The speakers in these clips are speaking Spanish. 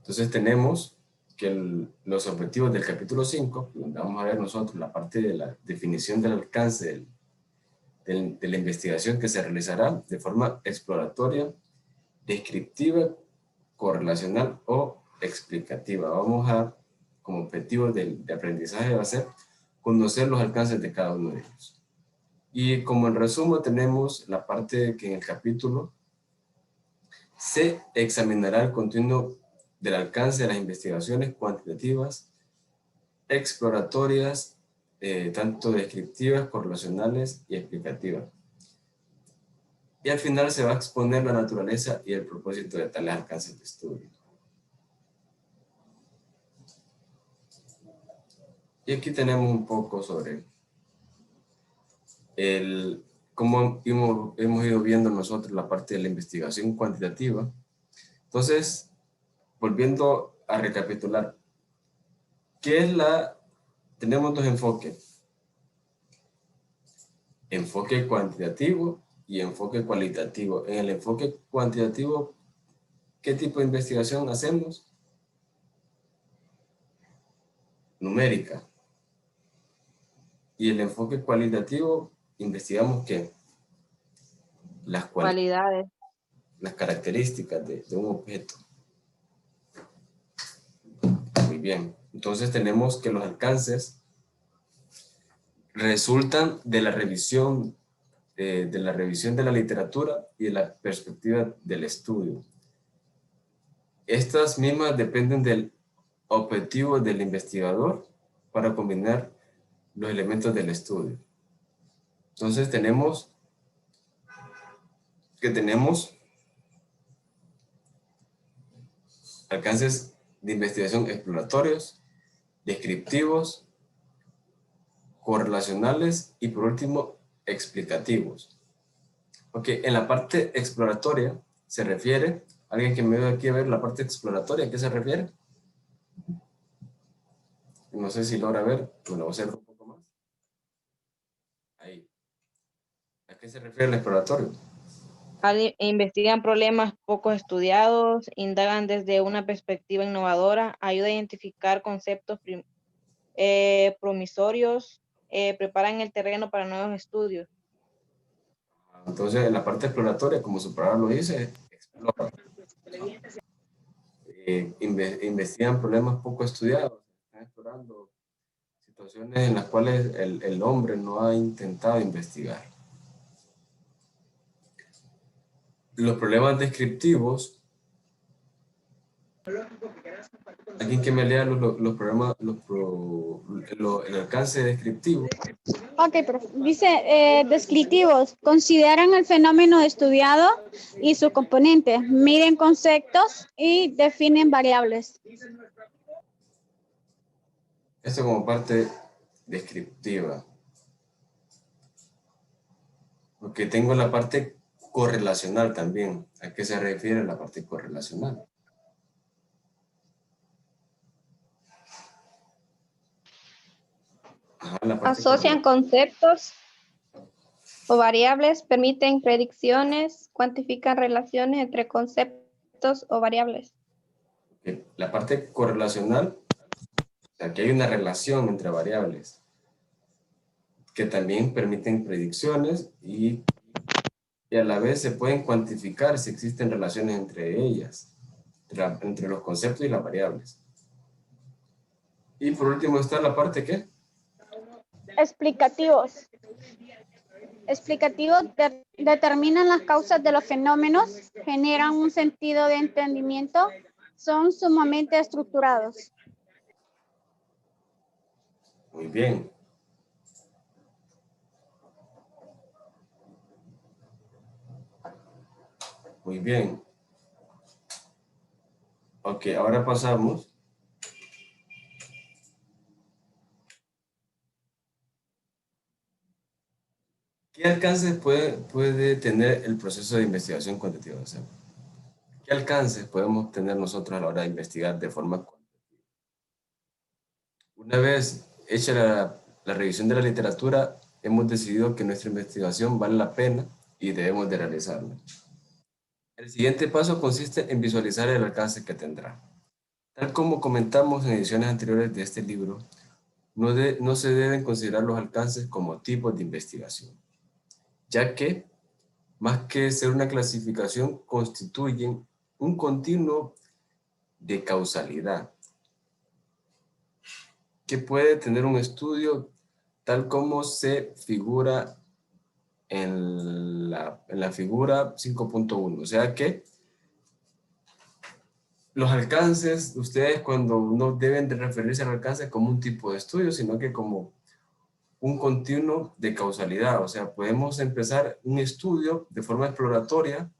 Entonces tenemos que los objetivos del capítulo 5, donde vamos a ver nosotros la parte de la definición del alcance de la investigación que se realizará de forma exploratoria, descriptiva, correlacional o explicativa. Vamos a, como objetivo de aprendizaje, va a ser conocer los alcances de cada uno de ellos. Y como en resumen tenemos la parte que en el capítulo se examinará el continuo del alcance de las investigaciones cuantitativas, exploratorias, tanto descriptivas, correlacionales y explicativas. Y al final se va a exponer la naturaleza y el propósito de tales alcances de estudio. Y aquí tenemos un poco sobre cómo hemos ido viendo nosotros la parte de la investigación cuantitativa. Entonces, volviendo a recapitular, ¿qué es tenemos dos enfoques? Enfoque cuantitativo y enfoque cualitativo. En el enfoque cuantitativo, ¿qué tipo de investigación hacemos? Numérica. Y el enfoque cualitativo, investigamos ¿qué? Las Cualidades. Las características de un objeto. Muy bien. Entonces tenemos que los alcances resultan de la revisión de la literatura y de la perspectiva del estudio. Estas mismas dependen del objetivo del investigador para combinar los elementos del estudio. Entonces tenemos alcances de investigación exploratorios, descriptivos, correlacionales y por último explicativos. Ok, en la parte exploratoria se refiere, alguien que me vea aquí a ver la parte exploratoria, ¿a qué se refiere? No sé si logra ver, bueno, voy a hacer un poco más. Ahí. ¿A qué se refiere el exploratorio? Investigan problemas poco estudiados, indagan desde una perspectiva innovadora, ayuda a identificar conceptos promisorios, preparan el terreno para nuevos estudios. Entonces, en la parte exploratoria, como su palabra lo dice, explora. Investigan problemas poco estudiados, están explorando situaciones en las cuales el hombre no ha intentado investigar. Los problemas descriptivos, alguien que me lea los problemas, el alcance descriptivo. Ok, profe. Dice, descriptivos, consideran el fenómeno estudiado y sus componentes, miden conceptos y definen variables. Esto como parte descriptiva. Porque tengo la parte correlacional también. ¿A qué se refiere la parte correlacional? Asocian conceptos o variables, permiten predicciones, cuantifican relaciones entre conceptos o variables. La parte correlacional, o sea, que hay una relación entre variables que también permiten predicciones y a la vez se pueden cuantificar si existen relaciones entre ellas, entre los conceptos y las variables. Y por último está la parte ¿qué? Explicativos. Explicativos determinan las causas de los fenómenos, generan un sentido de entendimiento, son sumamente estructurados. Muy bien. Muy bien. Ok, ahora pasamos. ¿Qué alcances puede tener el proceso de investigación cuantitativa? O sea, ¿qué alcances podemos tener nosotros a la hora de investigar de forma cuantitativa? Una vez hecha la revisión de la literatura, hemos decidido que nuestra investigación vale la pena y debemos de realizarla. El siguiente paso consiste en visualizar el alcance que tendrá. Tal como comentamos en ediciones anteriores de este libro, no se deben considerar los alcances como tipos de investigación, ya que, más que ser una clasificación, constituyen un continuo de causalidad que puede tener un estudio tal como se figura en la figura 5.1. O sea que los alcances, ustedes cuando no deben de referirse al alcance como un tipo de estudio, sino que como un continuo de causalidad. O sea, podemos empezar un estudio de forma exploratoria,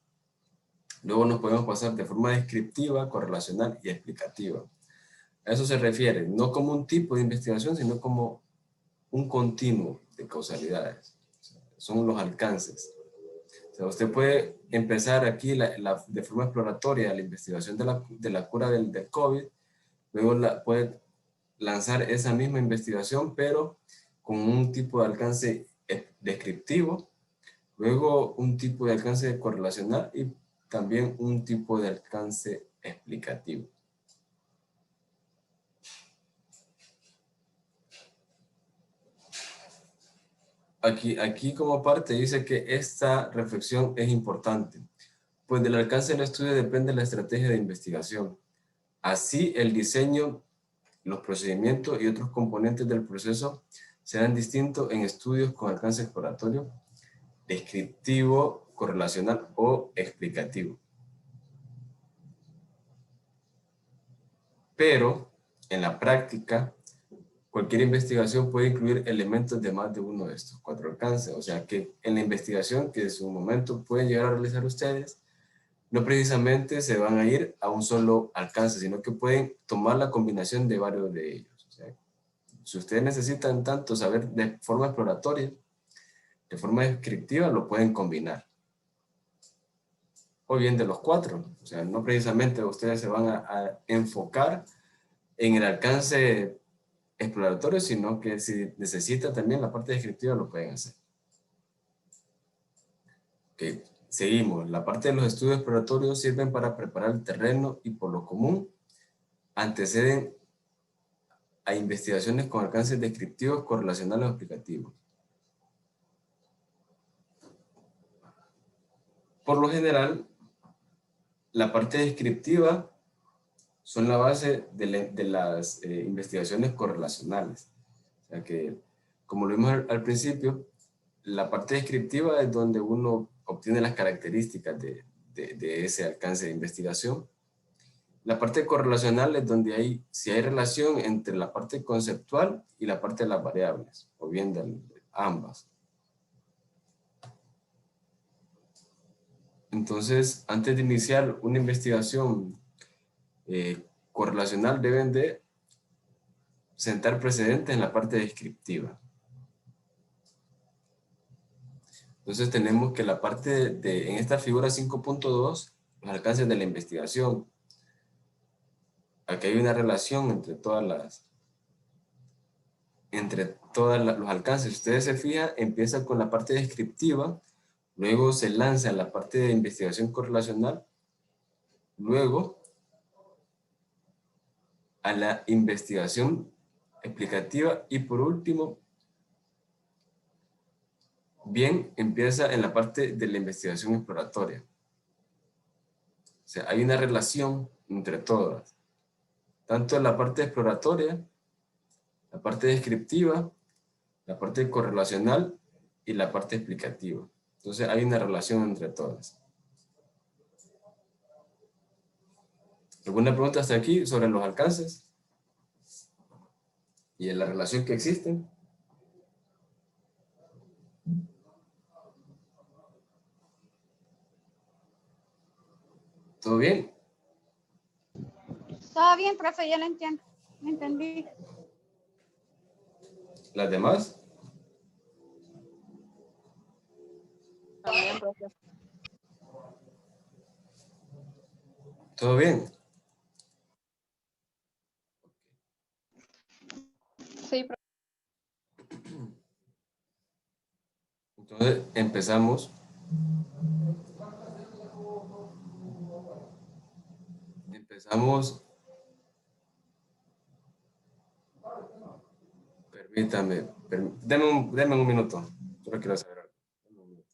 luego nos podemos pasar de forma descriptiva, correlacional y explicativa. A eso se refiere, no como un tipo de investigación, sino como un continuo de causalidades. O sea, son los alcances. O sea, usted puede empezar aquí de forma exploratoria la investigación de la cura del COVID, luego puede lanzar esa misma investigación, pero con un tipo de alcance descriptivo, luego un tipo de alcance correlacional y también un tipo de alcance explicativo. Aquí como parte dice que esta reflexión es importante, pues del alcance del estudio depende la estrategia de investigación. Así, el diseño, los procedimientos y otros componentes del proceso serán distintos en estudios con alcance exploratorio, descriptivo, correlacional o explicativo. Pero, en la práctica, cualquier investigación puede incluir elementos de más de uno de estos 4 alcances. O sea que en la investigación que en su momento pueden llegar a realizar ustedes, no precisamente se van a ir a un solo alcance, sino que pueden tomar la combinación de varios de ellos. O sea, si ustedes necesitan tanto saber de forma exploratoria, de forma descriptiva, lo pueden combinar. O bien de los 4. O sea, no precisamente ustedes se van a enfocar en el alcance exploratorio, sino que si necesitan también la parte descriptiva, lo pueden hacer. Ok, seguimos. La parte de los estudios exploratorios sirven para preparar el terreno y por lo común anteceden a investigaciones con alcances descriptivos, correlacionales o explicativos. Por lo general, la parte descriptiva son la base de las investigaciones correlacionales. O sea que, como lo vimos al principio, la parte descriptiva es donde uno obtiene las características de ese alcance de investigación. La parte correlacional es donde si hay relación entre la parte conceptual y la parte de las variables, o bien de ambas. Entonces, antes de iniciar una investigación correlacional, deben de sentar precedentes en la parte descriptiva. Entonces tenemos que la parte en esta figura 5.2, los alcances de la investigación. Aquí hay una relación entre los alcances. Si ustedes se fijan, empieza con la parte descriptiva, luego se lanza en la parte de investigación correlacional, luego a la investigación explicativa y por último, bien, empieza en la parte de la investigación exploratoria. O sea, hay una relación entre todas, tanto en la parte exploratoria, la parte descriptiva, la parte correlacional y la parte explicativa. Entonces hay una relación entre todas. ¿Alguna pregunta hasta aquí sobre los alcances y en la relación que existen? ¿Todo bien? Todo bien, profe, ya lo entiendo. Me entendí. ¿Las demás? También, profe. ¿Todo bien? Sí, Entonces empezamos. Empezamos Permítame, deme un minuto. Solo quiero saber algo. Deme un minuto.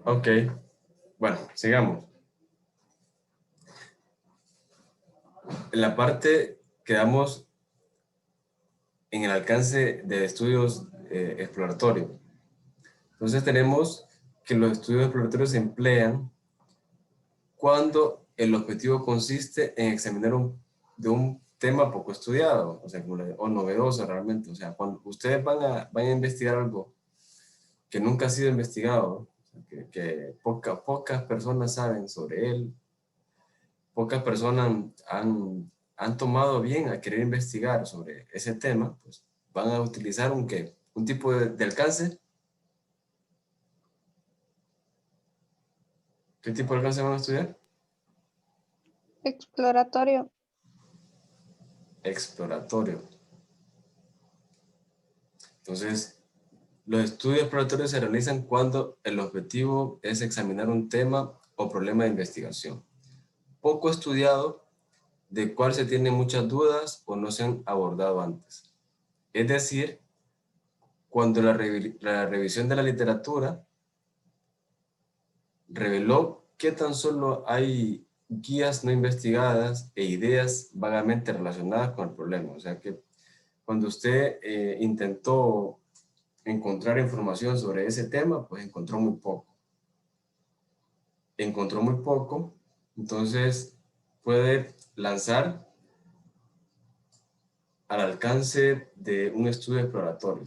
Ok, bueno, sigamos. En la parte quedamos en el alcance de estudios exploratorios. Entonces tenemos que los estudios exploratorios se emplean cuando el objetivo consiste en examinar de un tema poco estudiado, o sea, o novedoso realmente. O sea, cuando ustedes van a investigar algo que nunca ha sido investigado, o sea, que pocas personas saben sobre él, pocas personas han tomado bien a querer investigar sobre ese tema, pues van a utilizar un tipo de alcance. ¿Qué tipo de alcance van a estudiar? Exploratorio. Exploratorio. Entonces, los estudios exploratorios se realizan cuando el objetivo es examinar un tema o problema de investigación poco estudiado, de cual se tienen muchas dudas o no se han abordado antes. Es decir, cuando la revisión de la literatura reveló que tan solo hay guías no investigadas e ideas vagamente relacionadas con el problema. O sea que cuando usted intentó encontrar información sobre ese tema, pues encontró muy poco. Encontró muy poco, entonces puede lanzar al alcance de un estudio exploratorio.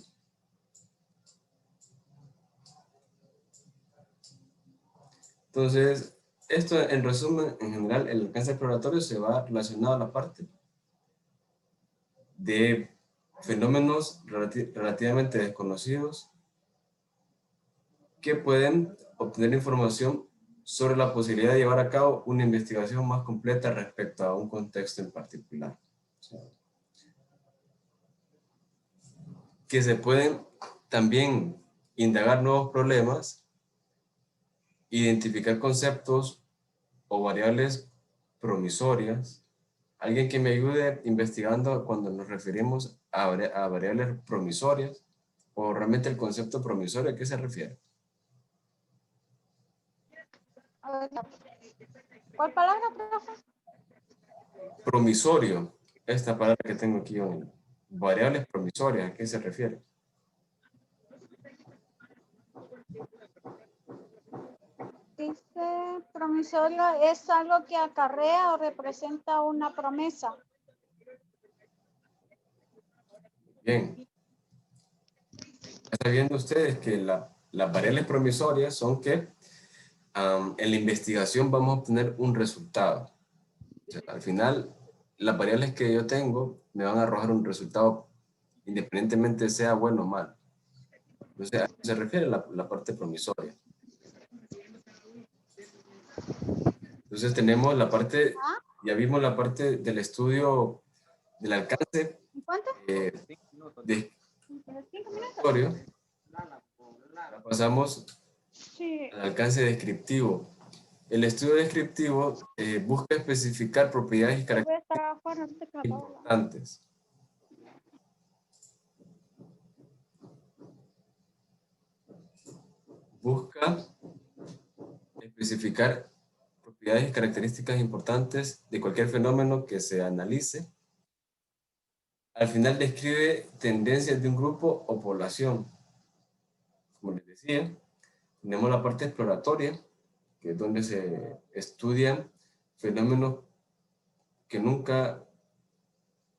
Entonces, esto en resumen, en general, el alcance exploratorio se va relacionado a la parte de fenómenos relativamente desconocidos que pueden obtener información sobre la posibilidad de llevar a cabo una investigación más completa respecto a un contexto en particular. O sea, que se pueden también indagar nuevos problemas, identificar conceptos o variables promisorias. Alguien que me ayude investigando cuando nos referimos a variables promisorias o realmente el concepto promisorio, ¿a qué se refiere? ¿Cuál palabra, profe? Promisorio, esta palabra que tengo aquí, variables promisorias, ¿a qué se refiere? Dice promisorio es algo que acarrea o representa una promesa. Bien. Están viendo ustedes que las variables promisorias son que en la investigación vamos a obtener un resultado. O sea, al final, las variables que yo tengo me van a arrojar un resultado independientemente sea bueno o malo. Entonces, a eso se refiere la parte promisoria. Entonces tenemos la parte, ya vimos la parte del estudio del alcance ¿Cuánto? descriptorio. Pasamos Sí. al alcance descriptivo. El estudio descriptivo busca especificar propiedades y Voy a estar afuera, características no te clavo. importantes. Busca especificar propiedades y características importantes de cualquier fenómeno que se analice. Al final describe tendencias de un grupo o población. Como les decía, tenemos la parte exploratoria, que es donde se estudian fenómenos que nunca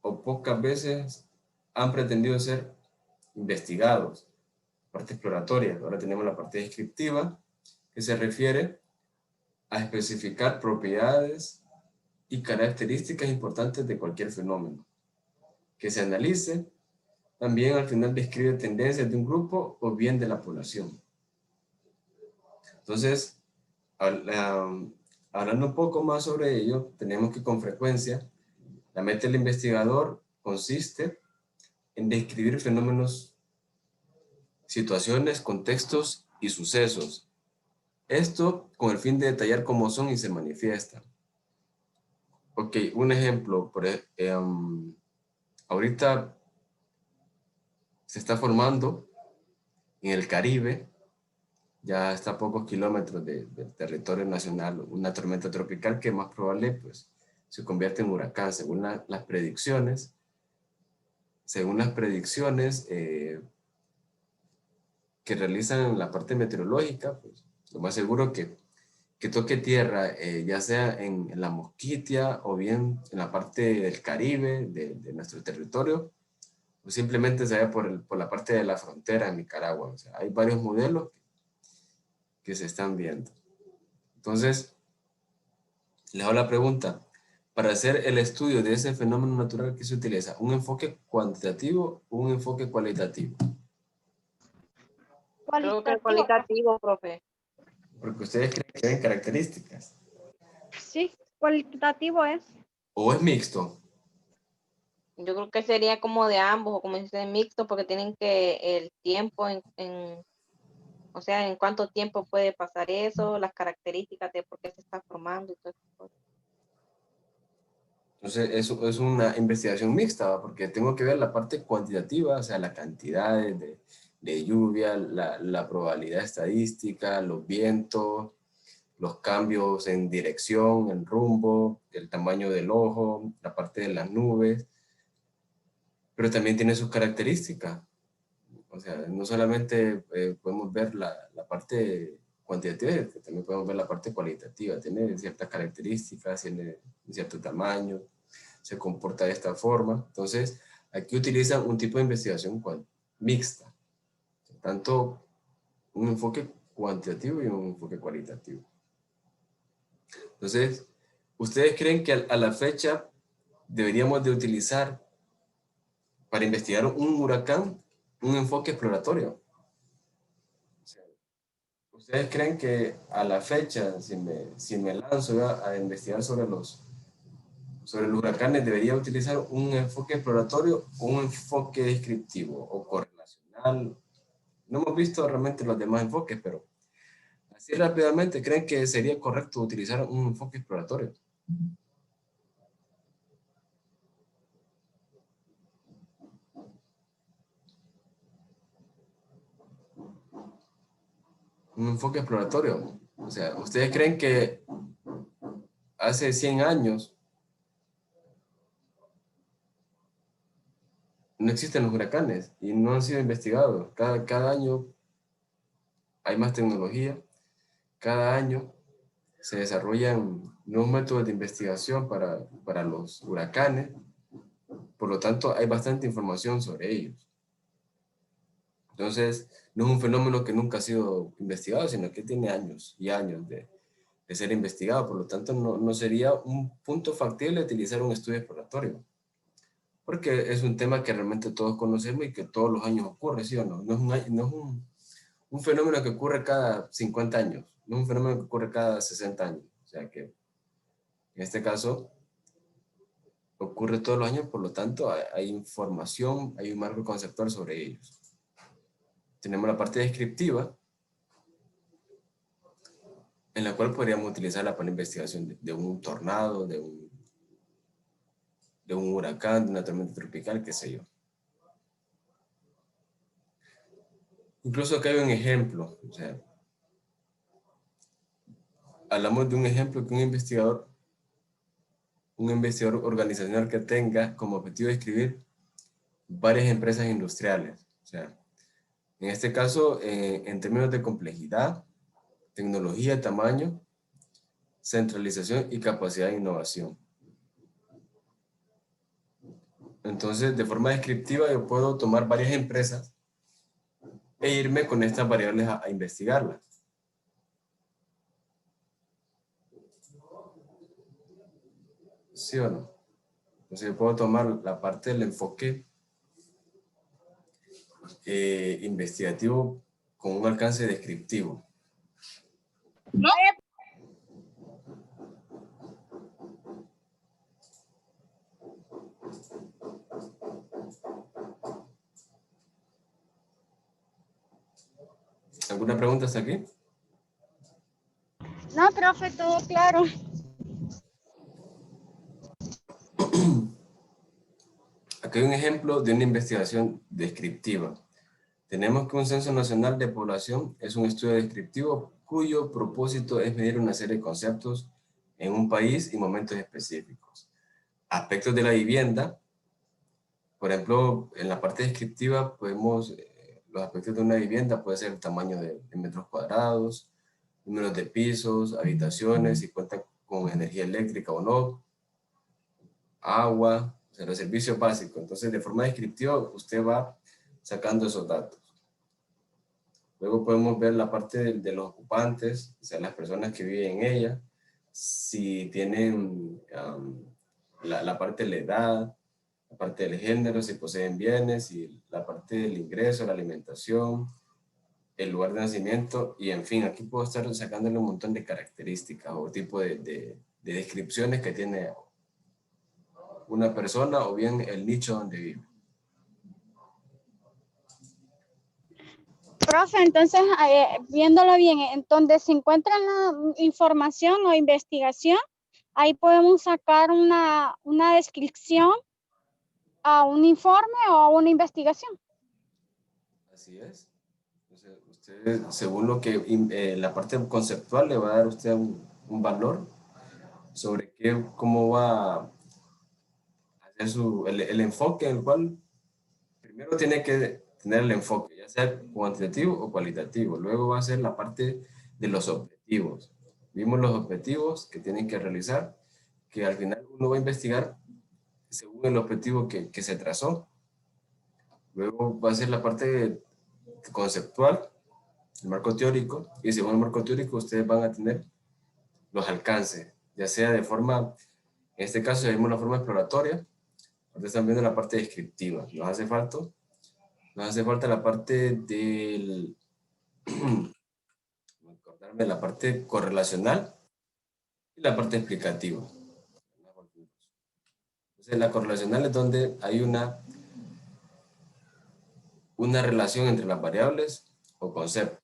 o pocas veces han pretendido ser investigados. Parte exploratoria. Ahora tenemos la parte descriptiva, que se refiere a especificar propiedades y características importantes de cualquier fenómeno que se analice. También al final describe tendencias de un grupo o bien de la población. Entonces, hablando un poco más sobre ello, tenemos que con frecuencia la meta del investigador consiste en describir fenómenos, situaciones, contextos y sucesos. Esto con el fin de detallar cómo son y se manifiestan. Ok, un ejemplo. Ahorita se está formando en el Caribe, ya está a pocos kilómetros del territorio nacional, una tormenta tropical que más probable pues, se convierte en huracán, según las predicciones. Según las predicciones que realizan la parte meteorológica, pues lo más seguro que toque tierra, ya sea en la Mosquitia o bien en la parte del Caribe, de nuestro territorio, o simplemente se vaya por la parte de la frontera en Nicaragua. O sea, hay varios modelos que se están viendo. Entonces, les hago la pregunta, para hacer el estudio de ese fenómeno natural, ¿qué se utiliza? ¿Un enfoque cuantitativo o un enfoque cualitativo? Creo que Cualitativo. cualitativo, profe. Porque ustedes creen que ven características. Sí, cualitativo es. ¿O es mixto? Yo creo que sería como de ambos, o como dice mixto, porque tienen que el tiempo o sea, en cuánto tiempo puede pasar eso, las características de por qué se está formando y todo eso. Entonces, eso es una investigación mixta, ¿va? Porque tengo que ver la parte cuantitativa, o sea, la cantidad de lluvia, la probabilidad estadística, los vientos, los cambios en dirección, en rumbo, el tamaño del ojo, la parte de las nubes, pero también tiene sus características. O sea, no solamente podemos ver la parte cuantitativa, también podemos ver la parte cualitativa. Tiene ciertas características, tiene cierto tamaño, se comporta de esta forma. Entonces, aquí utilizan un tipo de investigación mixta, tanto un enfoque cuantitativo y un enfoque cualitativo. Entonces, ¿ustedes creen que a la fecha deberíamos de utilizar para investigar un huracán un enfoque exploratorio? ¿Ustedes creen que a la fecha, si me lanzo a investigar sobre los huracanes, debería utilizar un enfoque exploratorio o un enfoque descriptivo o correlacional? No hemos visto realmente los demás enfoques, pero así rápidamente, ¿creen que sería correcto utilizar un enfoque exploratorio? Un enfoque exploratorio. O sea, ¿ustedes creen que hace 100 años no existen los huracanes y no han sido investigados? Cada año hay más tecnología, cada año se desarrollan nuevos métodos de investigación para los huracanes. por lo tanto hay bastante información sobre ellos. Entonces, no es un fenómeno que nunca ha sido investigado, sino que tiene años y años de ser investigado. Por lo tanto, no sería un punto factible utilizar un estudio exploratorio, porque es un tema que realmente todos conocemos y que todos los años ocurre, ¿sí o no? No es un fenómeno que ocurre cada 50 años, no es un fenómeno que ocurre cada 60 años. O sea que, en este caso, ocurre todos los años, por lo tanto, hay información, hay un marco conceptual sobre ellos. Tenemos la parte descriptiva, en la cual podríamos utilizarla para la investigación de un tornado, de un huracán, de una tormenta tropical, qué sé yo. Incluso acá hay un ejemplo, o sea, hablamos de un ejemplo que un investigador organizacional que tenga como objetivo describir varias empresas industriales. O sea, en este caso, en términos de complejidad, tecnología, tamaño, centralización y capacidad de innovación. Entonces, de forma descriptiva, yo puedo tomar varias empresas e irme con estas variables a investigarlas. ¿Sí o no? Entonces, yo puedo tomar la parte del enfoque investigativo con un alcance descriptivo. ¿No? ¿Alguna pregunta hasta aquí? No, profe, todo claro. Aquí hay un ejemplo de una investigación descriptiva. Tenemos que un censo nacional de población es un estudio descriptivo cuyo propósito es medir una serie de conceptos en un país y momentos específicos. Aspectos de la vivienda, por ejemplo, en la parte descriptiva podemos, los aspectos de una vivienda puede ser el tamaño de metros cuadrados, números de pisos, habitaciones, si cuentan con energía eléctrica o no, agua, o sea, los servicios básicos. Entonces, de forma descriptiva, usted va sacando esos datos. Luego podemos ver la parte de los ocupantes, o sea, las personas que viven en ella, si tienen la parte de la edad, la parte del género, si poseen bienes, y la parte del ingreso, la alimentación, el lugar de nacimiento, y en fin, aquí puedo estar sacándole un montón de características o tipo de descripciones que tiene una persona o bien el nicho donde vive. Profe, entonces, viéndolo bien, en donde se encuentra la información o investigación, ahí podemos sacar una descripción a un informe o a una investigación. Así es. Entonces, usted, según lo que la parte conceptual le va a dar a usted un valor sobre cómo va a hacer el enfoque en el cual primero tiene que tener el enfoque, ya sea cuantitativo o cualitativo. Luego va a ser la parte de los objetivos. Vimos los objetivos que tienen que realizar, que al final uno va a investigar según el objetivo que se trazó. Luego va a ser la parte conceptual, el marco teórico, y según el marco teórico ustedes van a tener los alcances, ya sea de forma, en este caso vimos la forma exploratoria, ahora están viendo la parte descriptiva. Nos hace falta la parte del, la parte correlacional y la parte explicativa. Entonces, la correlacional es donde hay una relación entre las variables o conceptos.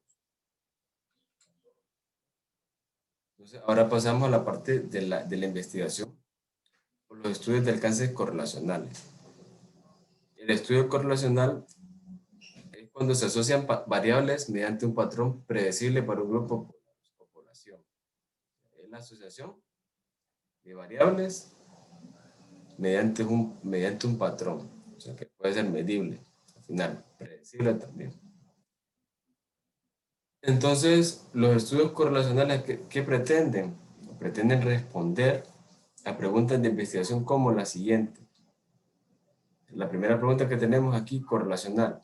Entonces, ahora pasamos a la parte de la investigación por los estudios de alcances correlacionales. El estudio correlacional es cuando se asocian variables mediante un patrón predecible para un grupo o población. Es la asociación de variables mediante un patrón, o sea que puede ser medible, al final, predecible también. Entonces, los estudios correlacionales, ¿qué pretenden? Pretenden responder a preguntas de investigación como la siguiente. La primera pregunta que tenemos aquí, correlacional.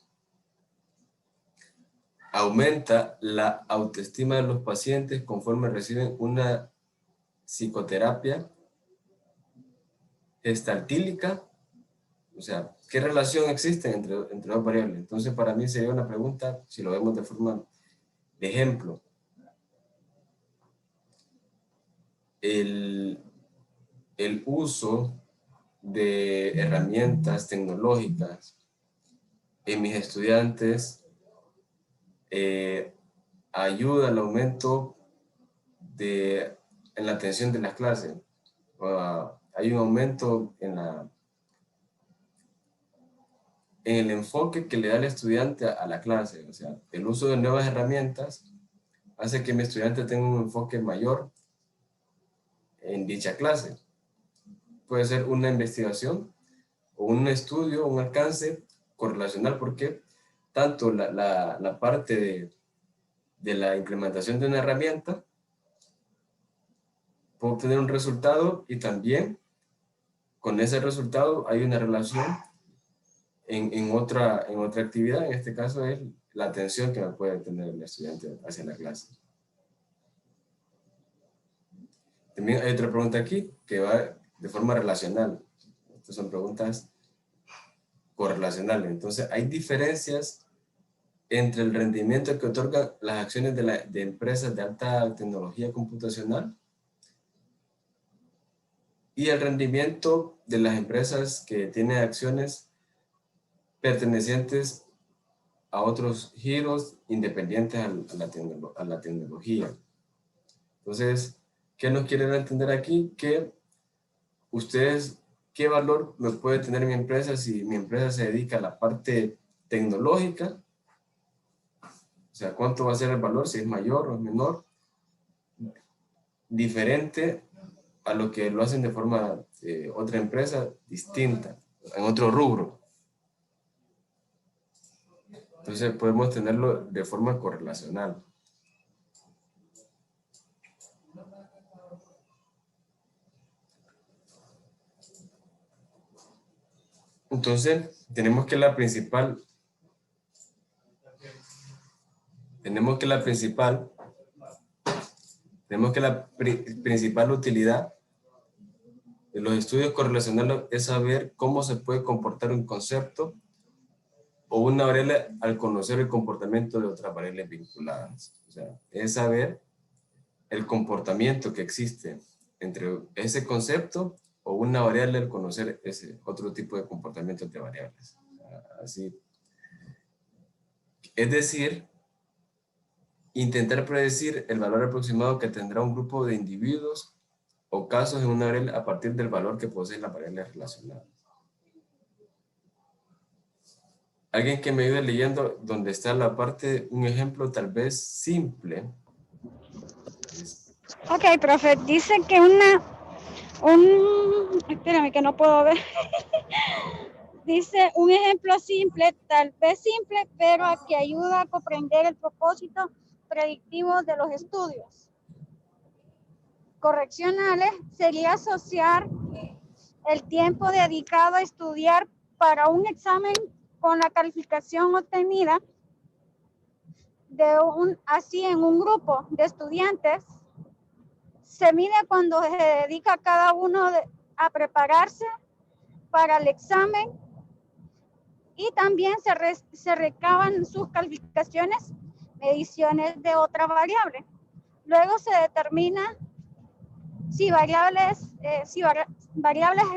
Aumenta la autoestima de los pacientes conforme reciben una psicoterapia gestaltílica. O sea, ¿qué relación existe entre dos variables? Entonces, para mí sería una pregunta, si lo vemos de forma de ejemplo. El uso de herramientas tecnológicas en mis estudiantes ayuda al aumento en la atención de las clases. Hay un aumento en el enfoque que le da el estudiante a la clase. O sea, el uso de nuevas herramientas hace que mi estudiante tenga un enfoque mayor en dicha clase. Puede ser una investigación o un estudio, un alcance correlacional, porque tanto la parte de la implementación de una herramienta puede obtener un resultado, y también con ese resultado hay una relación en otra actividad. En este caso es la atención que puede tener el estudiante hacia la clase. También hay otra pregunta aquí que va de forma relacional. Estas son preguntas correlacionales. Entonces, hay diferencias entre el rendimiento que otorgan las acciones de empresas de alta tecnología computacional y el rendimiento de las empresas que tienen acciones pertenecientes a otros giros independientes a la tecnología. Entonces, ¿qué nos quieren entender aquí? Que ustedes, ¿qué valor me puede tener mi empresa si mi empresa se dedica a la parte tecnológica? O sea, ¿cuánto va a ser el valor? Si es mayor o es menor. Diferente a lo que lo hacen de forma otra empresa distinta, en otro rubro. Entonces podemos tenerlo de forma correlacional. Entonces tenemos que la principal utilidad de los estudios correlacionales es saber cómo se puede comportar un concepto o una variable al conocer el comportamiento de otras variables vinculadas. O sea, es saber el comportamiento que existe entre ese concepto o una variable al conocer ese otro tipo de comportamiento de variables. Así. Es decir, intentar predecir el valor aproximado que tendrá un grupo de individuos o casos en una variable a partir del valor que posee la variable relacionada. Alguien que me ayude leyendo donde está la parte, un ejemplo tal vez simple. Ok, profe, dice que espérame que no puedo ver. Dice un ejemplo simple, tal vez simple, pero que ayuda a comprender el propósito predictivo de los estudios correccionales sería asociar el tiempo dedicado a estudiar para un examen con la calificación obtenida así en un grupo de estudiantes. Se mide cuando se dedica cada uno a prepararse para el examen, y también se recaban sus calificaciones, mediciones de otra variable. Luego se determina si variables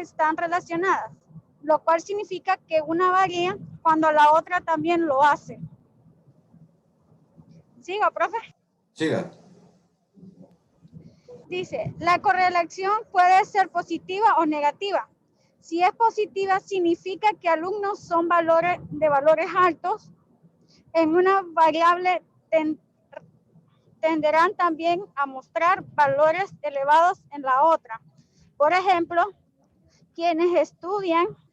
están relacionadas, lo cual significa que una varía cuando la otra también lo hace. ¿Sigo, profe? Siga. Dice, la correlación puede ser positiva o negativa. Si es positiva, significa que alumnos son de valores altos en una variable, tenderán también a mostrar valores elevados en la otra. Por ejemplo, quienes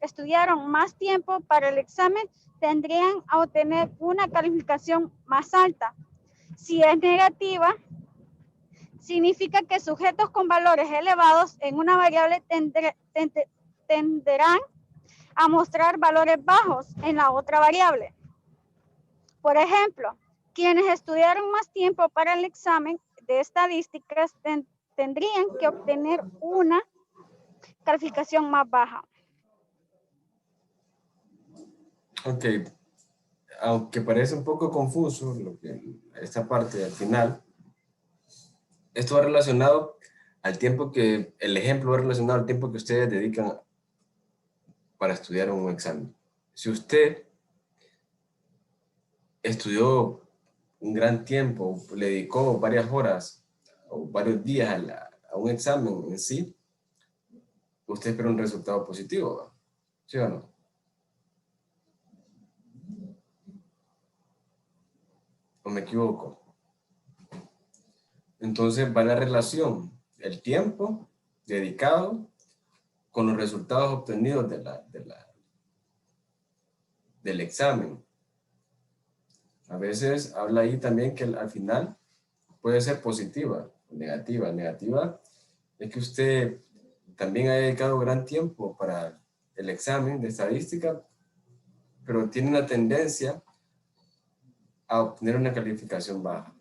estudiaron más tiempo para el examen tendrían a obtener una calificación más alta. Si es negativa, significa que sujetos con valores elevados en una variable tenderán a mostrar valores bajos en la otra variable. Por ejemplo, quienes estudiaron más tiempo para el examen de estadísticas tendrían que obtener una calificación más baja. Ok, aunque parece un poco confuso esta parte al final, esto va relacionado al tiempo el ejemplo va relacionado al tiempo que ustedes dedican para estudiar un examen. Si usted estudió un gran tiempo, le dedicó varias horas o varios días a un examen en sí, usted espera un resultado positivo, ¿va? ¿Sí o no? ¿O me equivoco? Entonces va la relación, el tiempo dedicado con los resultados obtenidos del examen. A veces habla ahí también que al final puede ser positiva o negativa. Negativa es que usted también ha dedicado gran tiempo para el examen de estadística, pero tiene una tendencia a obtener una calificación baja.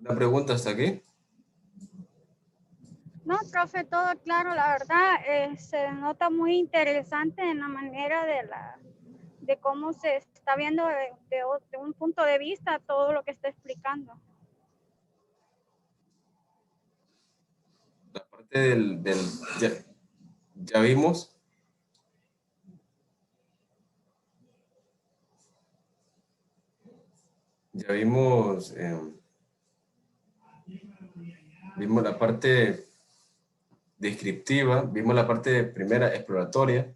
¿Una pregunta hasta aquí? No, profe, todo claro, la verdad, se nota muy interesante en la manera de cómo se está viendo de un punto de vista todo lo que está explicando. La parte ya vimos. Ya vimos, vimos la parte descriptiva, vimos la parte primera exploratoria,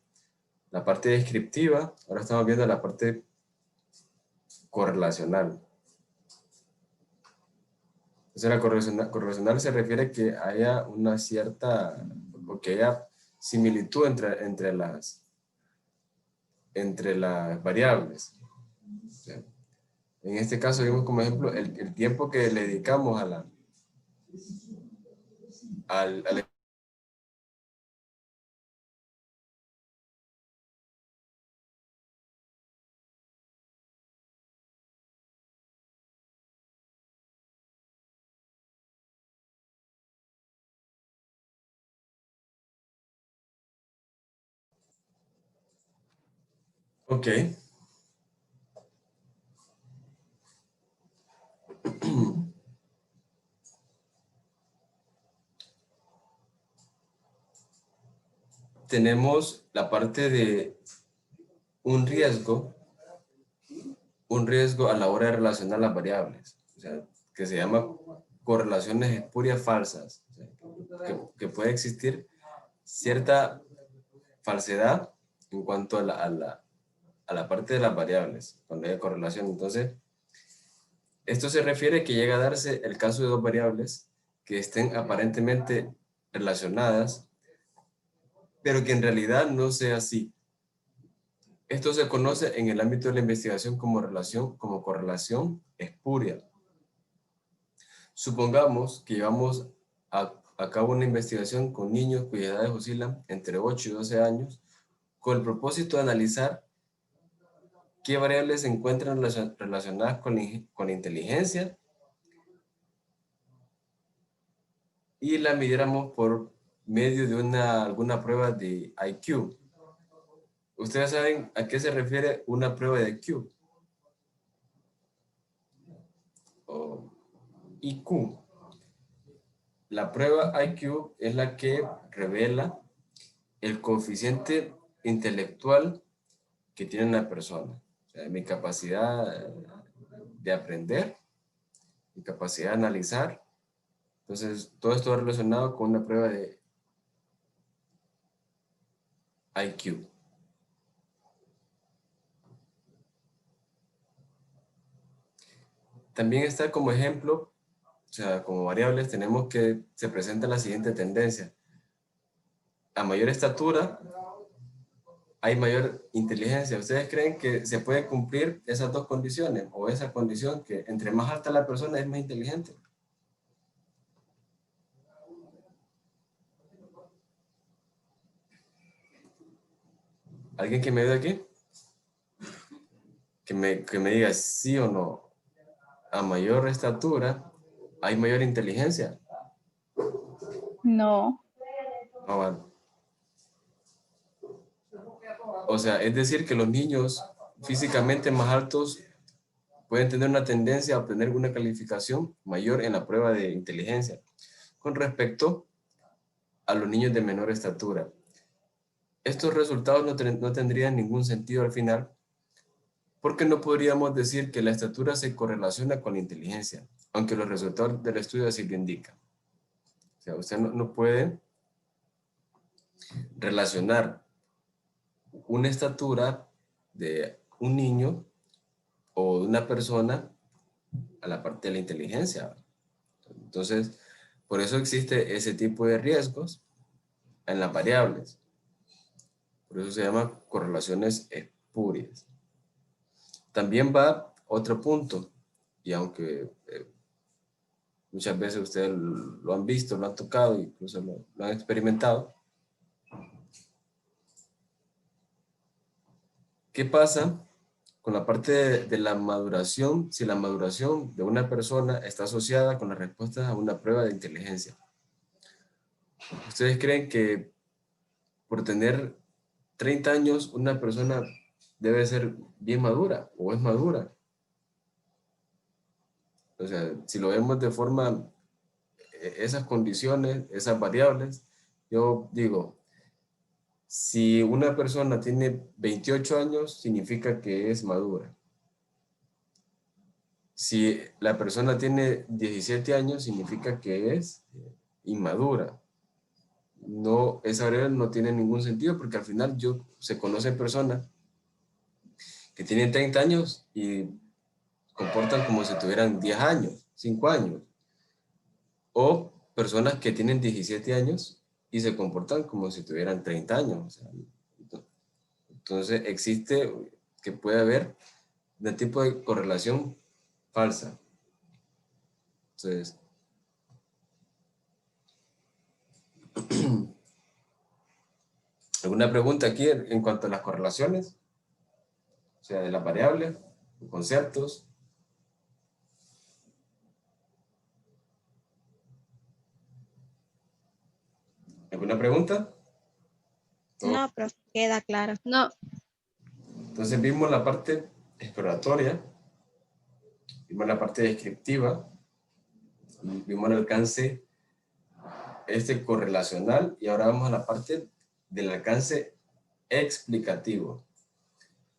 la parte descriptiva, ahora estamos viendo la parte correlacional. Entonces la correlacional se refiere a que haya una cierta, o que haya similitud entre las variables. O sea, en este caso vimos como ejemplo el tiempo que le dedicamos al ok. Tenemos la parte de un riesgo a la hora de relacionar las variables, o sea, que se llama correlaciones espurias falsas, o sea, que puede existir cierta falsedad en cuanto a la parte de las variables, cuando hay correlación. Entonces, esto se refiere a que llega a darse el caso de dos variables que estén aparentemente relacionadas, pero que en realidad no sea así. Esto se conoce en el ámbito de la investigación como correlación espuria. Supongamos que llevamos a cabo una investigación con niños cuyas edades oscilan entre 8 y 12 años con el propósito de analizar qué variables se encuentran relacionadas con la inteligencia y la midiéramos por medio de alguna prueba de IQ. ¿Ustedes saben a qué se refiere una prueba de IQ? O IQ. La prueba IQ es la que revela el coeficiente intelectual que tiene una persona. O sea, mi capacidad de aprender, mi capacidad de analizar. Entonces, todo esto es relacionado con una prueba de IQ. También está como ejemplo, o sea, como variables, tenemos que se presenta la siguiente tendencia. A mayor estatura, hay mayor inteligencia. ¿Ustedes creen que se puede cumplir esas dos condiciones? O esa condición que entre más alta la persona es más inteligente. ¿Alguien que me ayude aquí? Que me diga sí o no. A mayor estatura, hay mayor inteligencia. No. No, vale. O sea, es decir que los niños físicamente más altos pueden tener una tendencia a obtener una calificación mayor en la prueba de inteligencia con respecto a los niños de menor estatura. Estos resultados no tendrían ningún sentido al final, porque no podríamos decir que la estatura se correlaciona con la inteligencia, aunque los resultados del estudio así lo indican. O sea, usted no puede relacionar una estatura de un niño o de una persona a la parte de la inteligencia. Entonces, por eso existe ese tipo de riesgos en las variables. Por eso se llama correlaciones espurias. También va otro punto, y aunque muchas veces ustedes lo han visto, lo han tocado, incluso lo han experimentado. ¿Qué pasa con la parte de la maduración, si la maduración de una persona está asociada con las respuestas a una prueba de inteligencia? ¿Ustedes creen que por tener 30 años una persona debe ser bien madura o es madura? O sea, si lo vemos de forma, esas condiciones, esas variables, yo digo, si una persona tiene 28 años, significa que es madura. Si la persona tiene 17 años, significa que es inmadura. No, esa variable no tiene ningún sentido porque al final se conocen personas que tienen 30 años y comportan como si tuvieran 10 años, 5 años. O personas que tienen 17 años y se comportan como si tuvieran 30 años. O sea, entonces existe que puede haber un tipo de correlación falsa. Entonces, ¿alguna pregunta aquí en cuanto a las correlaciones? O sea, de las variables, conceptos. ¿Alguna pregunta? No, pero queda claro. No, Entonces vimos la parte exploratoria, vimos la parte descriptiva, vimos el alcance correlacional y ahora vamos a la parte del alcance explicativo,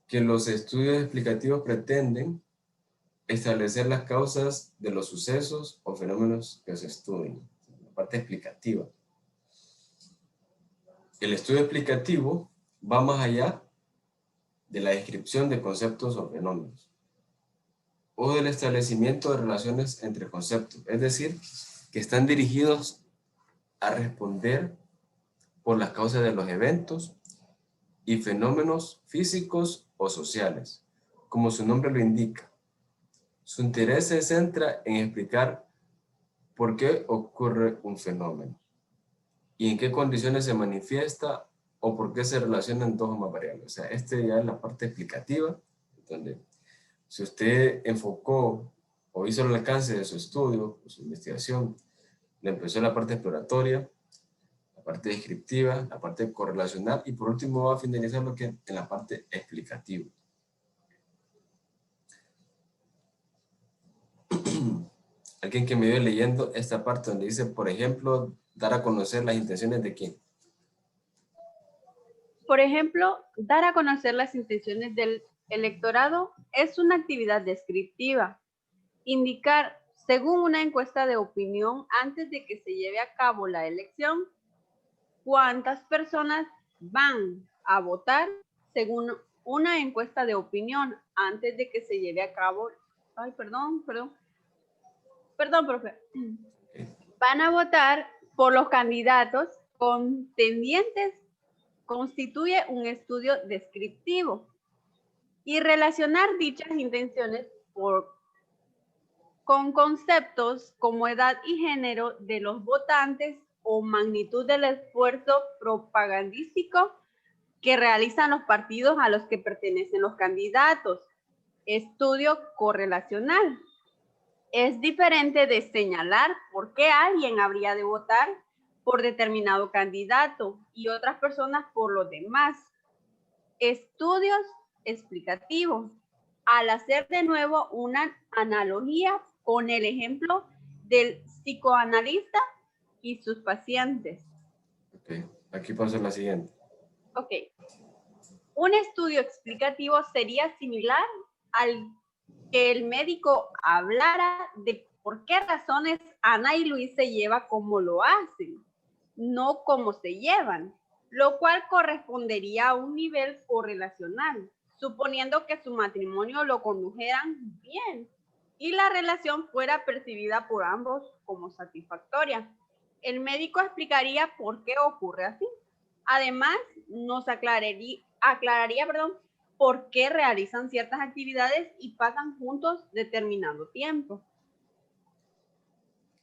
que los estudios explicativos pretenden establecer las causas de los sucesos o fenómenos que se estudian, la parte explicativa. El estudio explicativo va más allá de la descripción de conceptos o fenómenos, o del establecimiento de relaciones entre conceptos, es decir, que están dirigidos a responder por las causas de los eventos y fenómenos físicos o sociales, como su nombre lo indica. Su interés se centra en explicar por qué ocurre un fenómeno y en qué condiciones se manifiesta o por qué se relacionan dos o más variables. O sea, ya es la parte explicativa, donde si usted enfocó o hizo el alcance de su estudio, o su investigación, le empezó la parte exploratoria, la parte descriptiva, la parte correlacional y por último va a finalizar en la parte explicativa. Alguien que me vio leyendo esta parte donde dice, por ejemplo, dar a conocer las intenciones de quién. Por ejemplo, dar a conocer las intenciones del electorado es una actividad descriptiva. Indicar, según una encuesta de opinión, antes de que se lleve a cabo la elección, cuántas personas van a votar según una encuesta de opinión antes de que se lleve a cabo, Perdón, profe. Van a votar por los candidatos contendientes. Constituye un estudio descriptivo y relacionar dichas intenciones con conceptos como edad y género de los votantes o magnitud del esfuerzo propagandístico que realizan los partidos a los que pertenecen los candidatos. Estudio correlacional. Es diferente de señalar por qué alguien habría de votar por determinado candidato y otras personas por los demás. Estudios explicativos. Al hacer de nuevo una analogía con el ejemplo del psicoanalista y sus pacientes. Ok, aquí paso a la siguiente. Ok. Un estudio explicativo sería similar al que el médico hablara de por qué razones Ana y Luis se llevan como lo hacen, no cómo se llevan, lo cual correspondería a un nivel correlacional, suponiendo que su matrimonio lo condujeran bien y la relación fuera percibida por ambos como satisfactoria. El médico explicaría por qué ocurre así. Además, nos aclararía, por qué realizan ciertas actividades y pasan juntos determinado tiempo.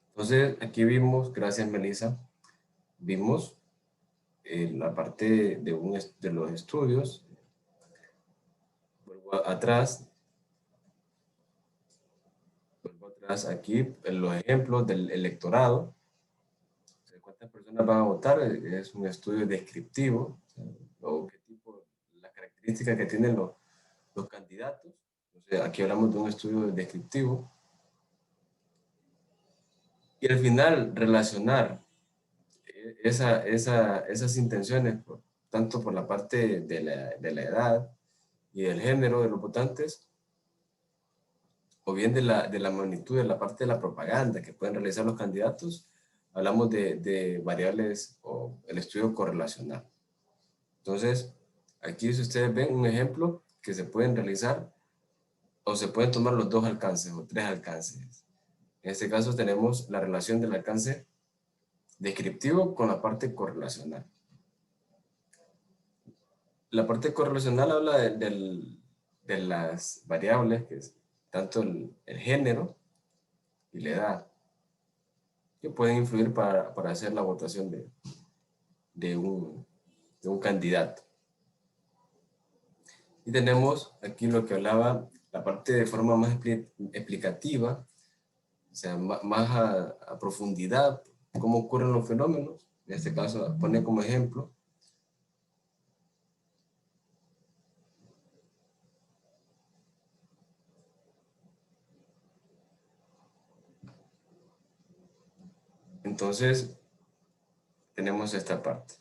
Entonces, aquí vimos, gracias Melissa, vimos la parte de los estudios. Vuelvo atrás aquí en los ejemplos del electorado. ¿Cuántas personas van a votar? Es un estudio descriptivo, o qué tipo, las características que tienen los candidatos. Entonces, aquí hablamos de un estudio descriptivo. Y al final, relacionar esas intenciones, tanto por la parte de la edad y del género de los votantes, o bien de la magnitud de la parte de la propaganda que pueden realizar los candidatos, hablamos de variables o el estudio correlacional. Entonces, aquí si ustedes ven un ejemplo que se pueden realizar o se pueden tomar los 2 alcances o 3 alcances. En este caso tenemos la relación del alcance descriptivo con la parte correlacional. La parte correlacional habla de las variables, que es tanto el género y la edad, que pueden influir para hacer la votación de un candidato. Y tenemos aquí lo que hablaba, la parte de forma más explicativa, o sea, más a profundidad, cómo ocurren los fenómenos. En este caso, pone como ejemplo entonces, tenemos esta parte.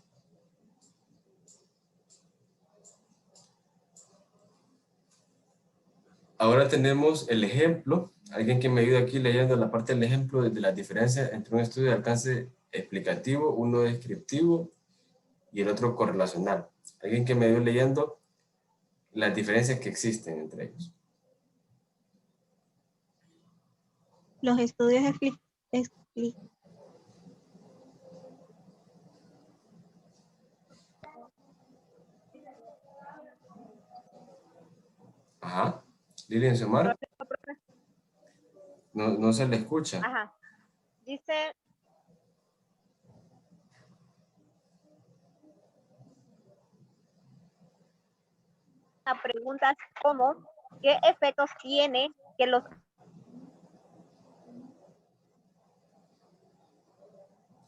Ahora tenemos el ejemplo. Alguien que me ayude aquí leyendo la parte del ejemplo de las diferencias entre un estudio de alcance explicativo, uno descriptivo y el otro correlacional. Alguien que me ayude leyendo las diferencias que existen entre ellos. Los estudios Ajá. Lilian Xiomara. No se le escucha. Ajá. Dice, la pregunta es cómo, qué efectos tiene que los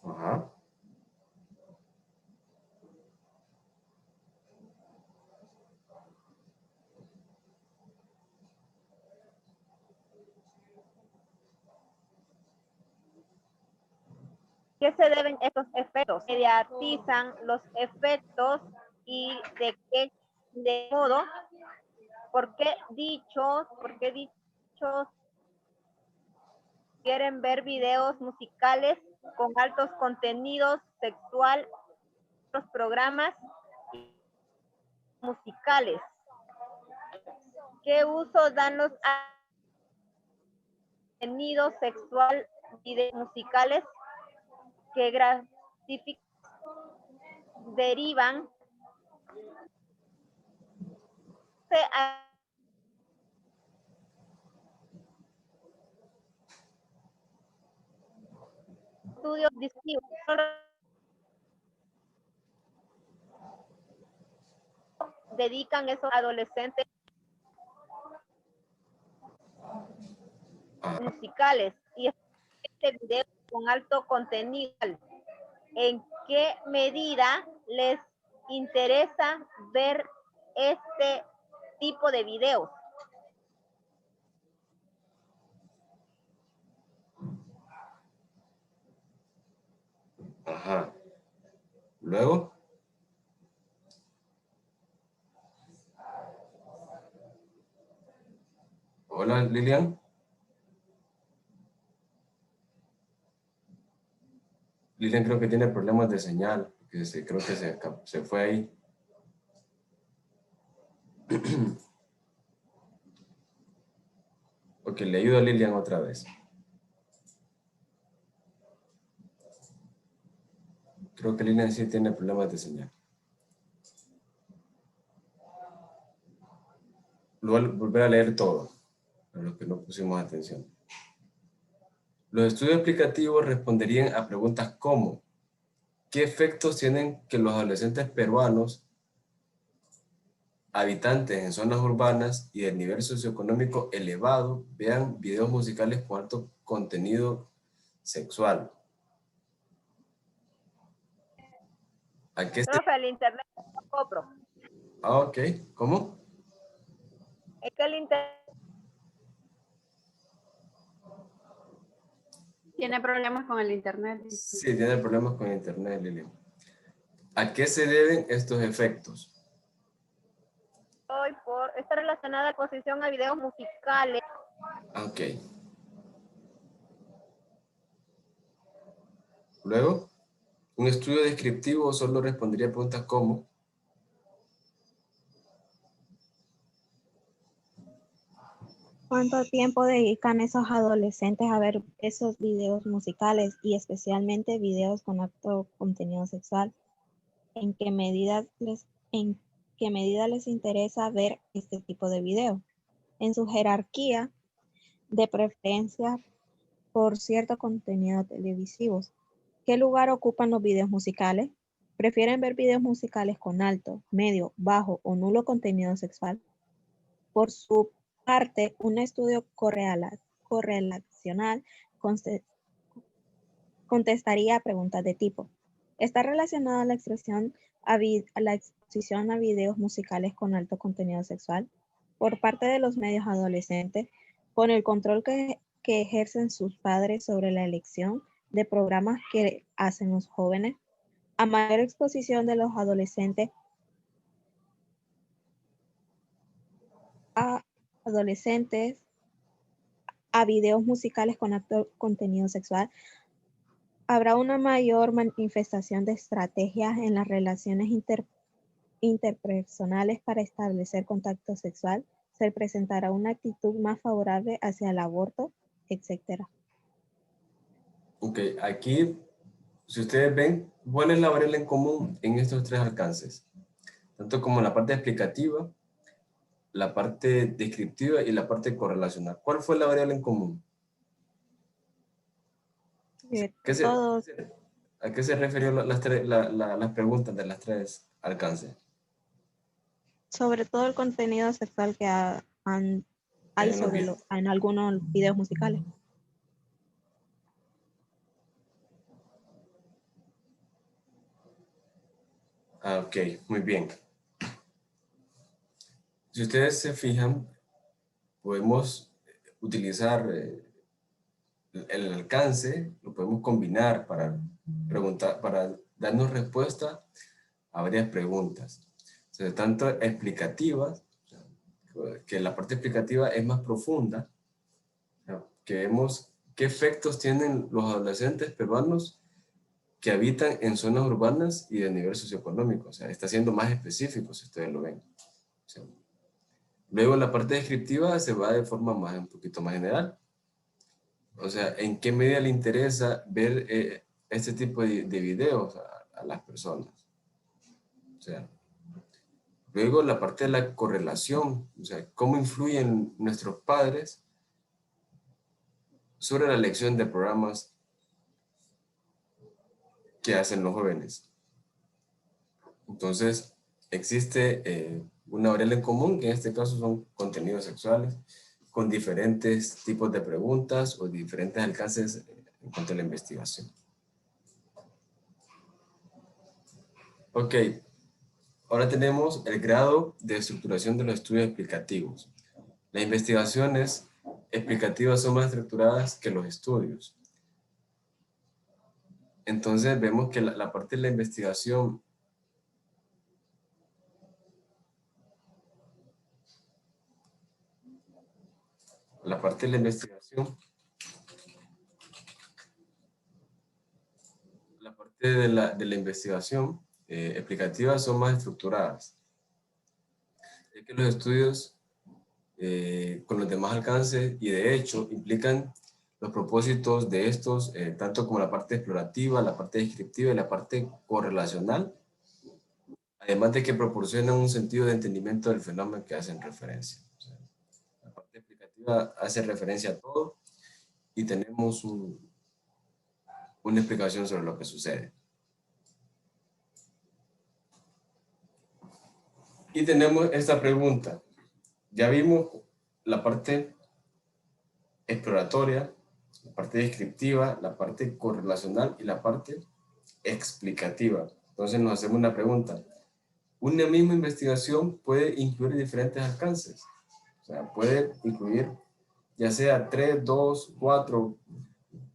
Ajá. ¿qué se deben estos efectos? Mediatizan los efectos y de qué de modo, por qué dichos quieren ver videos musicales con altos contenidos sexual, los programas musicales. ¿Qué uso dan los contenido sexual, videos musicales que gratifican, derivan a estudios distintos, dedican esos adolescentes musicales y este video con alto contenido. ¿En qué medida les interesa ver este tipo de videos? Ajá. Luego. Hola, Lilian. Lilian creo que tiene problemas de señal, que creo que se fue ahí. Ok, le ayudo a Lilian otra vez. Creo que Lilian sí tiene problemas de señal. Luego volver a leer todo, a los que no pusimos atención. Los estudios explicativos responderían a preguntas como: ¿qué efectos tienen que los adolescentes peruanos, habitantes en zonas urbanas y del nivel socioeconómico elevado, vean videos musicales con alto contenido sexual? ¿A qué se... Profe, el internet no, profe. Ah, ok. ¿Cómo? Es que el internet... Tiene problemas con el internet. Sí, tiene problemas con internet, Lilian. ¿A qué se deben estos efectos? Hoy está relacionada a la exposición a videos musicales. Ok. Luego, un estudio descriptivo solo respondería a preguntas como: ¿Cuánto tiempo dedican esos adolescentes a ver esos videos musicales y especialmente videos con alto contenido sexual? ¿En qué medida les interesa ver este tipo de video? En su jerarquía de preferencia por cierto contenido televisivo. ¿Qué lugar ocupan los videos musicales? ¿Prefieren ver videos musicales con alto, medio, bajo o nulo contenido sexual? Por su parte, un estudio correlacional contestaría a preguntas de tipo: ¿está relacionada la exposición a videos musicales con alto contenido sexual por parte de los medios adolescentes, con el control que ejercen sus padres sobre la elección de programas que hacen los jóvenes? A mayor exposición de los adolescentes a videos musicales con alto contenido sexual, habrá una mayor manifestación de estrategias en las relaciones interpersonales para establecer contacto sexual, se presentará una actitud más favorable hacia el aborto, etc. Ok, aquí, si ustedes ven, ¿cuál es la variable en común en estos tres alcances? Tanto como la parte explicativa, la parte descriptiva y la parte correlacional. ¿Cuál fue la variable en común? ¿A qué se refirió las preguntas de las tres alcances? Sobre todo el contenido sexual que hay en algunos videos musicales. Ah, ok, muy bien. Si ustedes se fijan, podemos utilizar el alcance, lo podemos combinar para preguntar, para darnos respuesta a varias preguntas. O sea, tanto explicativas, que la parte explicativa es más profunda, que vemos qué efectos tienen los adolescentes peruanos que habitan en zonas urbanas y de nivel socioeconómico. O sea, está siendo más específico, si ustedes lo ven. O sea, luego la parte descriptiva se va de forma un poquito más general. O sea, ¿en qué medida le interesa ver este tipo de videos a las personas? O sea, luego la parte de la correlación, o sea, ¿cómo influyen nuestros padres sobre la elección de programas que hacen los jóvenes? Entonces, existe una variable en común, que en este caso son contenidos sexuales, con diferentes tipos de preguntas o diferentes alcances en cuanto a la investigación. Ok, ahora tenemos el grado de estructuración de los estudios explicativos. Las investigaciones explicativas son más estructuradas que los estudios. Entonces vemos que la parte de la investigación la parte de la investigación explicativa son más estructuradas. Es que los estudios con los demás alcances y de hecho implican los propósitos de estos, tanto como la parte explorativa, la parte descriptiva y la parte correlacional, además de que proporcionan un sentido de entendimiento del fenómeno que hacen referencia. O sea, la parte explicativa hace referencia a todo y tenemos una explicación sobre lo que sucede. Y tenemos esta pregunta. Ya vimos la parte exploratoria, la parte descriptiva, la parte correlacional y la parte explicativa. Entonces nos hacemos una pregunta. Una misma investigación puede incluir diferentes alcances. O sea, puede incluir ya sea 3, 2, 4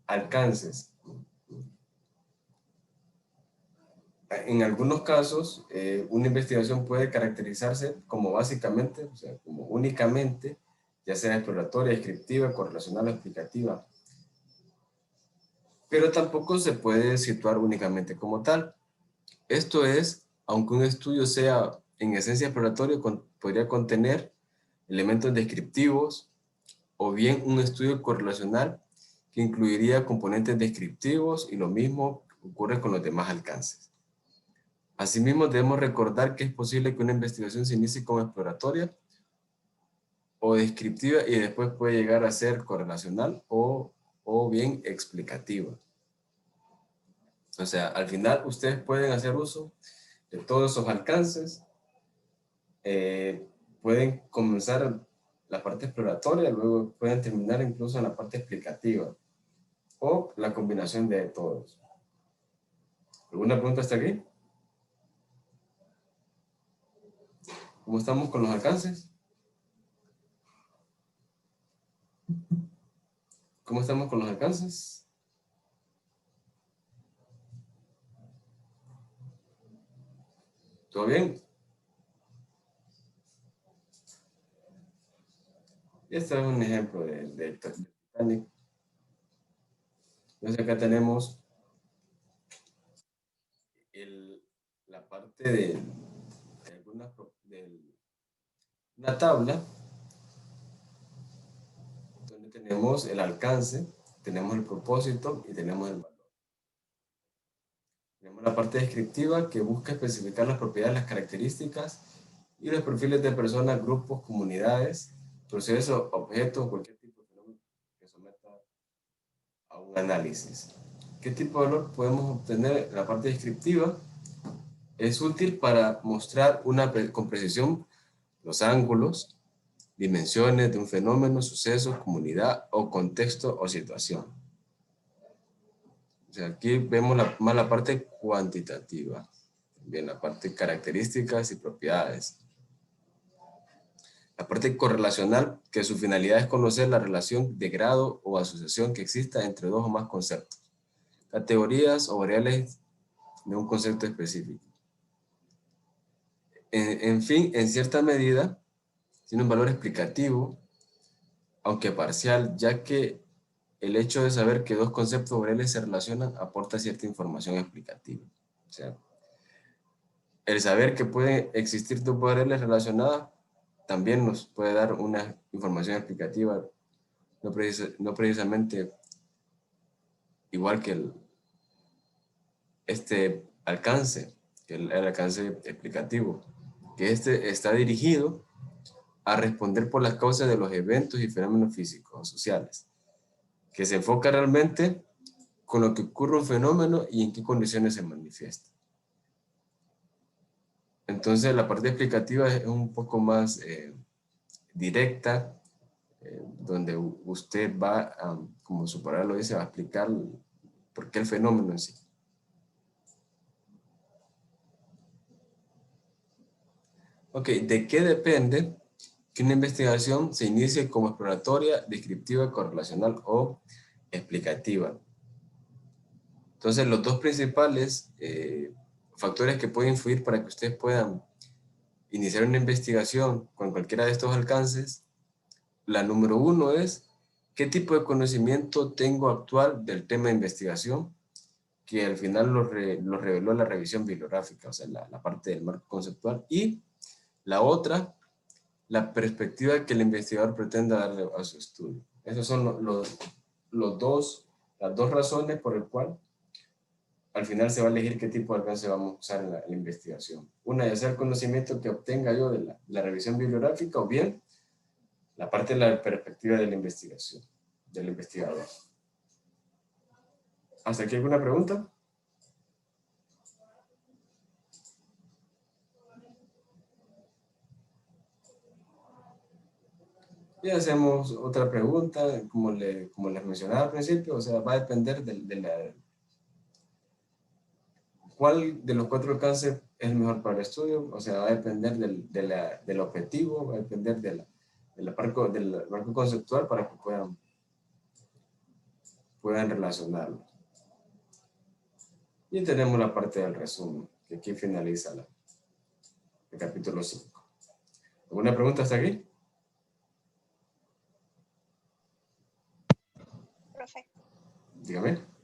alcances. En algunos casos, una investigación puede caracterizarse como básicamente, o sea, como únicamente, ya sea exploratoria, descriptiva, correlacional o explicativa. Pero tampoco se puede situar únicamente como tal. Esto es, aunque un estudio sea en esencia exploratorio, podría contener elementos descriptivos, o bien un estudio correlacional que incluiría componentes descriptivos, y lo mismo ocurre con los demás alcances. Asimismo, debemos recordar que es posible que una investigación se inicie como exploratoria o descriptiva y después puede llegar a ser correlacional o bien explicativa. O sea, al final ustedes pueden hacer uso de todos esos alcances. Pueden comenzar la parte exploratoria, luego pueden terminar incluso en la parte explicativa o la combinación de todos. ¿Alguna pregunta hasta aquí? ¿Cómo estamos con los alcances? ¿Cómo estamos con los alcances? ¿Todo bien? Este es un ejemplo del Titanic. Entonces acá tenemos la parte de una tabla donde tenemos el alcance, tenemos el propósito y tenemos el valor. Tenemos la parte descriptiva que busca especificar las propiedades, las características y los perfiles de personas, grupos, comunidades, procesos, objetos, cualquier tipo de fenómeno que someta a un análisis. ¿Qué tipo de valor podemos obtener en la parte descriptiva? Es útil para mostrar con precisión los ángulos, dimensiones de un fenómeno, suceso, comunidad o contexto o situación. O sea, aquí vemos más la parte cuantitativa, también la parte características y propiedades. La parte correlacional, que su finalidad es conocer la relación de grado o asociación que exista entre dos o más conceptos, categorías o variables de un concepto específico. En fin, en cierta medida, tiene un valor explicativo, aunque parcial, ya que el hecho de saber que dos conceptos variables se relacionan aporta cierta información explicativa. O sea, el saber que pueden existir dos variables relacionadas también nos puede dar una información explicativa, no precisamente igual que este alcance, que el alcance explicativo, que este está dirigido a responder por las causas de los eventos y fenómenos físicos o sociales, que se enfoca realmente con lo que ocurre un fenómeno y en qué condiciones se manifiesta. Entonces la parte explicativa es un poco más directa, donde usted va, como su palabra lo dice, va a explicar por qué el fenómeno en sí. Ok, ¿de qué depende que una investigación se inicie como exploratoria, descriptiva, correlacional o explicativa? Entonces, los dos principales factores que pueden influir para que ustedes puedan iniciar una investigación con cualquiera de estos alcances, la número uno es qué tipo de conocimiento tengo actual del tema de investigación, que al final lo reveló la revisión bibliográfica, o sea, la parte del marco conceptual, y la otra, la perspectiva que el investigador pretenda darle a su estudio. Esas son las dos razones por las cuales al final se va a elegir qué tipo de alcance vamos a usar en la investigación. Una, ya sea el conocimiento que obtenga yo de la revisión bibliográfica, o bien la parte de la perspectiva de la investigación, del investigador. ¿Hasta aquí alguna pregunta? Y hacemos otra pregunta, como les mencionaba al principio, o sea, va a depender ¿cuál de los cuatro alcances es el mejor para el estudio? O sea, va a depender del objetivo, va a depender del marco conceptual para que puedan relacionarlo. Y tenemos la parte del resumen, que aquí finaliza el capítulo 5. ¿Alguna pregunta hasta aquí? Profe, Dígame.